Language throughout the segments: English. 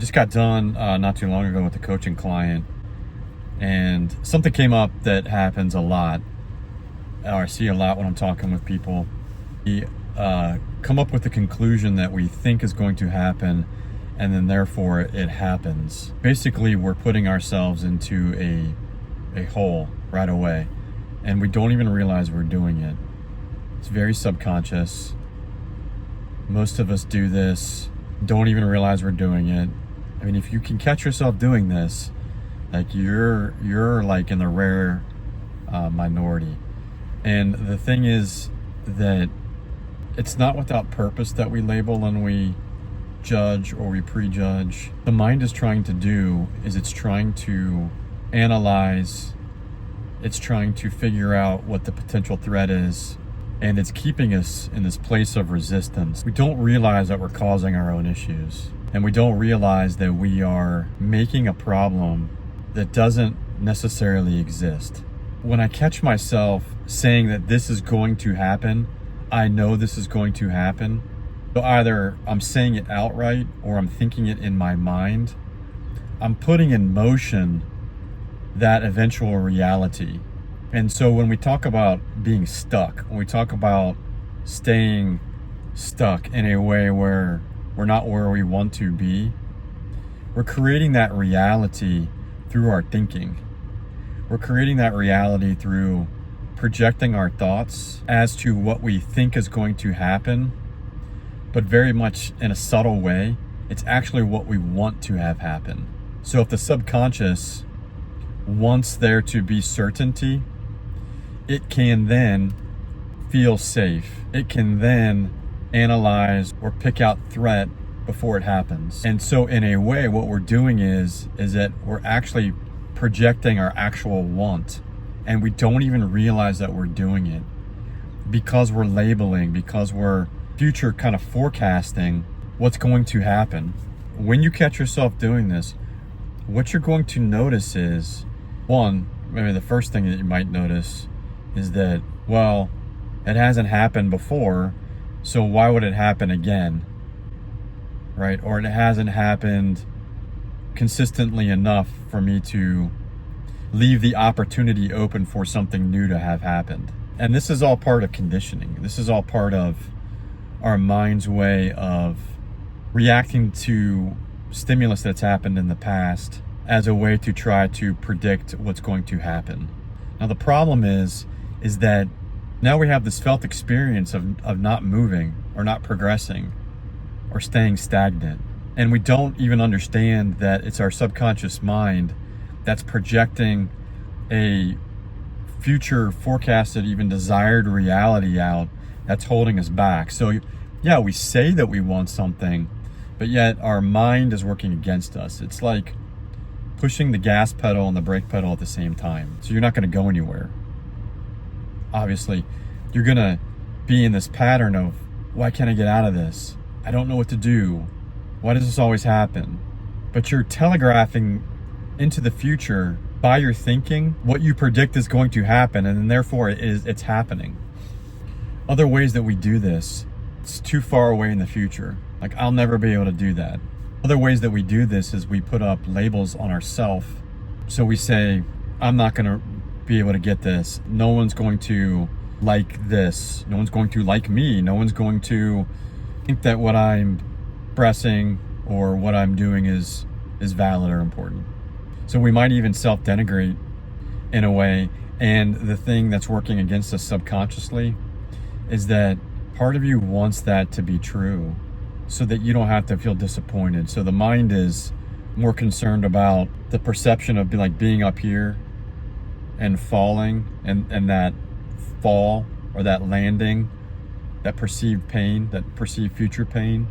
Just got done not too long ago with a coaching client, and something came up that happens a lot, or I see a lot when I'm talking with people. We come up with the conclusion that we think is going to happen, and then therefore it happens. Basically, we're putting ourselves into a hole right away, and we don't even realize we're doing it. It's very subconscious. Most of us do this, don't even realize we're doing it. I mean, if you can catch yourself doing this, like you're like in the rare minority. And the thing is that it's not without purpose that we label and we judge or we prejudge. The mind is trying to do is it's trying to analyze, it's trying to figure out what the potential threat is, and it's keeping us in this place of resistance. We don't realize that we're causing our own issues, and we don't realize that we are making a problem that doesn't necessarily exist. When I catch myself saying that this is going to happen, I know this is going to happen. So either I'm saying it outright or I'm thinking it in my mind. I'm putting in motion that eventual reality. And so when we talk about being stuck, when we talk about staying stuck in a way where we're not where we want to be, we're creating that reality through our thinking. We're creating that reality through projecting our thoughts as to what we think is going to happen, but very much in a subtle way, it's actually what we want to have happen. So if the subconscious wants there to be certainty, it can then feel safe. It can then analyze or pick out threat before it happens. And so in a way, what we're doing is that we're actually projecting our actual want, and we don't even realize that we're doing it because we're labeling, because we're future kind of forecasting what's going to happen. When you catch yourself doing this, what you're going to notice is, one, maybe the first thing that you might notice is that, well, it hasn't happened before, so why would it happen again? Right? Or it hasn't happened consistently enough for me to leave the opportunity open for something new to have happened. And this is all part of conditioning. This is all part of our mind's way of reacting to stimulus that's happened in the past as a way to try to predict what's going to happen. Now the problem is that now we have this felt experience of not moving or not progressing or staying stagnant. And we don't even understand that it's our subconscious mind that's projecting a future forecasted, even desired reality out that's holding us back. So yeah, we say that we want something, but yet our mind is working against us. It's like pushing the gas pedal and the brake pedal at the same time. So you're not going to go anywhere. Obviously, you're going to be in this pattern of, why can't I get out of this? I don't know what to do. Why does this always happen? But you're telegraphing into the future by your thinking what you predict is going to happen, and then therefore it's happening. Other ways that we do this, it's too far away in the future. Like, I'll never be able to do that. Other ways that we do this is we put up labels on ourselves. So we say, I'm not going to be able to get this. No one's going to like this. No one's going to like me. No one's going to think that what I'm expressing or what I'm doing is valid or important. So we might even self-denigrate in a way. And the thing that's working against us subconsciously is that part of you wants that to be true so that you don't have to feel disappointed. So the mind is more concerned about the perception of being up here and falling, and that fall or that landing, that perceived pain, that perceived future pain,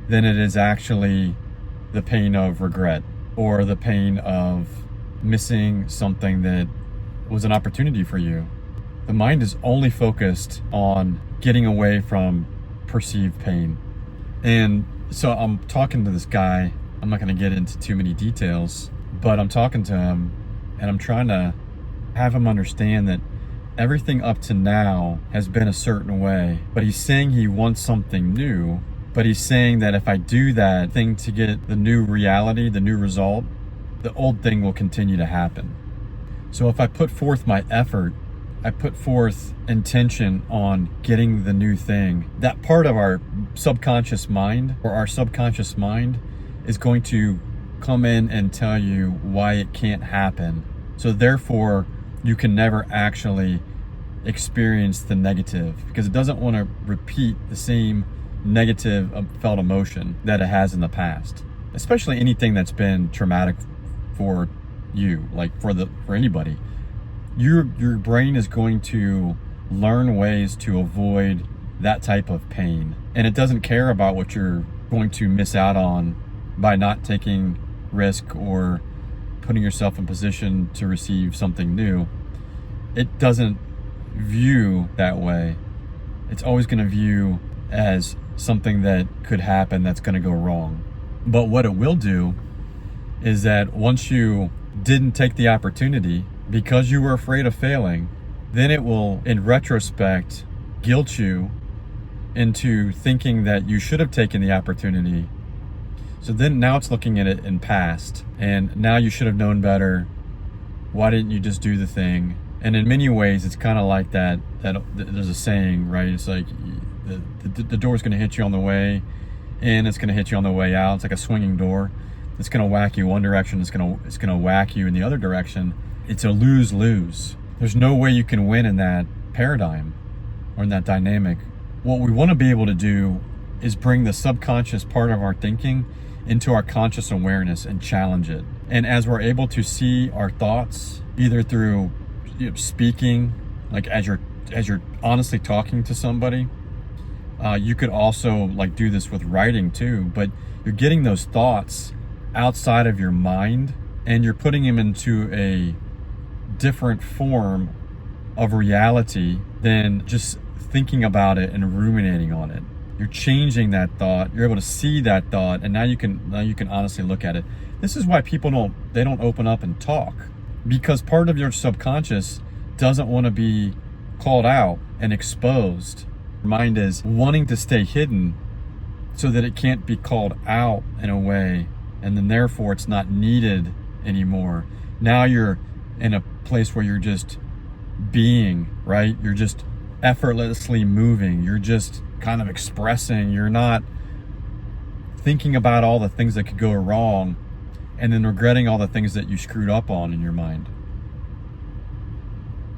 than it is actually the pain of regret or the pain of missing something that was an opportunity for you. The mind is only focused on getting away from perceived pain. And so I'm talking to this guy. I'm not going to get into too many details, but I'm talking to him and I'm trying to have him understand that everything up to now has been a certain way, but he's saying he wants something new, But he's saying that if I do that thing to get the new reality, the new result, the old thing will continue to happen. So if I put forth my effort, I put forth intention on getting the new thing, that part of our subconscious mind, or our subconscious mind, is going to come in and tell you why it can't happen. So therefore, you can never actually experience the negative, because it doesn't want to repeat the same negative felt emotion that it has in the past, especially anything that's been traumatic for you, like for anybody. Your brain is going to learn ways to avoid that type of pain, and it doesn't care about what you're going to miss out on by not taking risk or putting yourself in position to receive something new. It doesn't view that way. It's always going to view as something that could happen that's going to go wrong. But what it will do is that once you didn't take the opportunity because you were afraid of failing, then it will, in retrospect, guilt you into thinking that you should have taken the opportunity. So then now it's looking at it in past, and now you should have known better. Why didn't you just do the thing? And in many ways, it's kind of like that there's a saying, right? It's like the door's going to hit you on the way in, it's going to hit you on the way out. It's like a swinging door. It's going to whack you one direction, it's going to whack you in the other direction. It's a lose-lose. There's no way you can win in that paradigm or in that dynamic. What we want to be able to do is bring the subconscious part of our thinking into our conscious awareness and challenge it. And as we're able to see our thoughts, either through speaking, like as you're honestly talking to somebody, you could also like do this with writing too, but you're getting those thoughts outside of your mind and you're putting them into a different form of reality than just thinking about it and ruminating on it. You're changing that thought, you're able to see that thought, and now you can honestly look at it. This is why people don't open up and talk, because part of your subconscious doesn't want to be called out and exposed. Your mind is wanting to stay hidden so that it can't be called out in a way, and then therefore it's not needed anymore. Now you're in a place where you're just being, right? You're just effortlessly moving. You're just kind of expressing. You're not thinking about all the things that could go wrong and then regretting all the things that you screwed up on in your mind.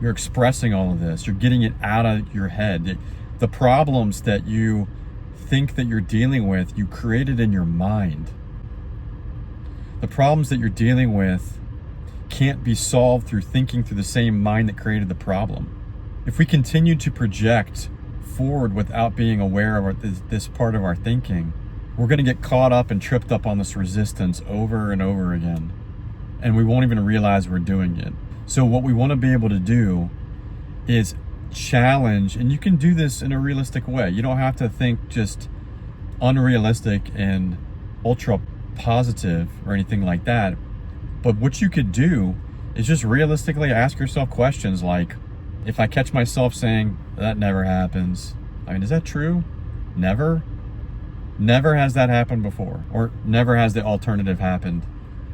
You're expressing all of this. You're getting it out of your head. The problems that you think that you're dealing with, you created in your mind. The problems that you're dealing with can't be solved through thinking through the same mind that created the problem. If we continue to project forward without being aware of this part of our thinking, we're going to get caught up and tripped up on this resistance over and over again. And we won't even realize we're doing it. So what we want to be able to do is challenge, and you can do this in a realistic way. You don't have to think just unrealistic and ultra positive or anything like that. But what you could do is just realistically ask yourself questions like, if I catch myself saying, that never happens, I mean, is that true? Never? Never has that happened before, or never has the alternative happened.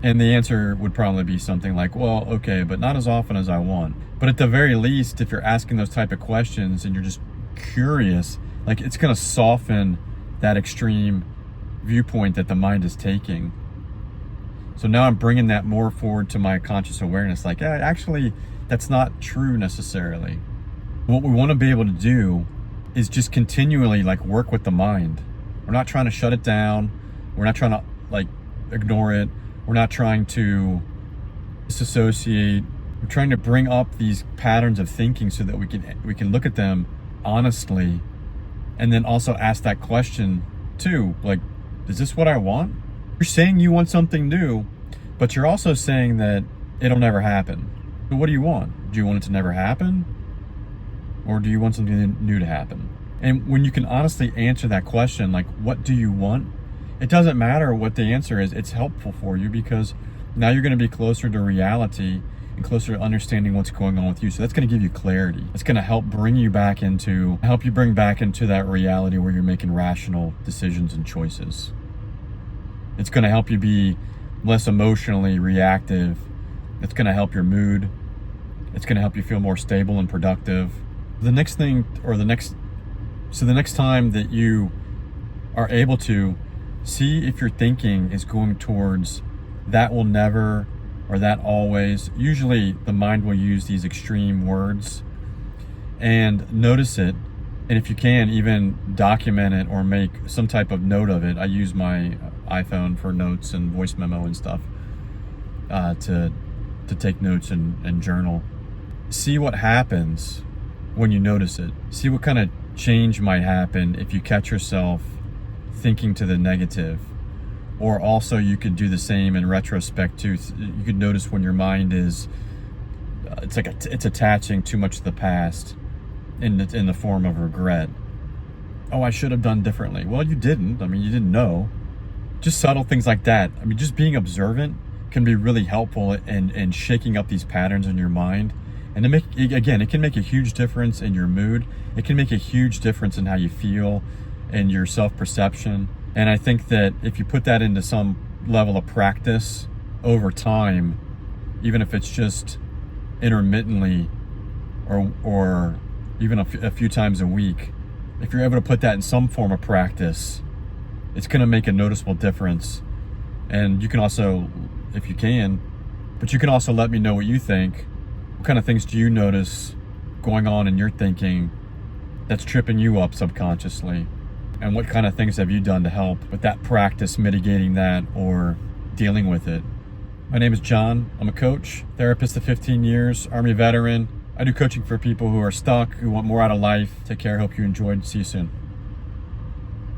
And the answer would probably be something like, well, okay, but not as often as I want. But at the very least, if you're asking those type of questions and you're just curious, like it's going to soften that extreme viewpoint that the mind is taking. So now I'm bringing that more forward to my conscious awareness. Like, actually, that's not true necessarily. What we want to be able to do is just continually like work with the mind. We're not trying to shut it down. We're not trying to like ignore it. We're not trying to disassociate. We're trying to bring up these patterns of thinking so that we can look at them honestly, and then also ask that question too, like, is this what I want? You're saying you want something new, but you're also saying that it'll never happen. So what do you want? Do you want it to never happen? Or do you want something new to happen? And when you can honestly answer that question, like, what do you want? It doesn't matter what the answer is. It's helpful for you because Now you're going to be closer to reality and closer to understanding what's going on with you. So that's going to give you clarity. It's going to help bring you back into that reality where you're making rational decisions and choices. It's going to help you be less emotionally reactive. It's going to help your mood. It's going to help you feel more stable and productive. The next time that you are able to see if your thinking is going towards that will never or that always, usually the mind will use these extreme words, and notice it. And if you can, even document it or make some type of note of it. I use my iPhone for notes and voice memo and stuff to take notes and journal. See what happens when you notice it. See what kind of change might happen if you catch yourself thinking to the negative. Or also you could do the same in retrospect too. You could notice when your mind is, it's attaching too much to the past in the form of regret. Oh, I should have done differently. Well, you didn't. I mean, you didn't know. Just subtle things like that. I mean, just being observant can be really helpful in shaking up these patterns in your mind. And it can make a huge difference in your mood. It can make a huge difference in how you feel and your self-perception. And I think that if you put that into some level of practice over time, even if it's just intermittently or even a few times a week, if you're able to put that in some form of practice, it's going to make a noticeable difference. And you can also, if you can also let me know what you think. What kind of things do you notice going on in your thinking that's tripping you up subconsciously? And what kind of things have you done to help with that practice, mitigating that or dealing with it? My name is John. I'm a coach, therapist of 15 years, Army veteran. I do coaching for people who are stuck, who want more out of life. Take care. Hope you enjoyed. See you soon.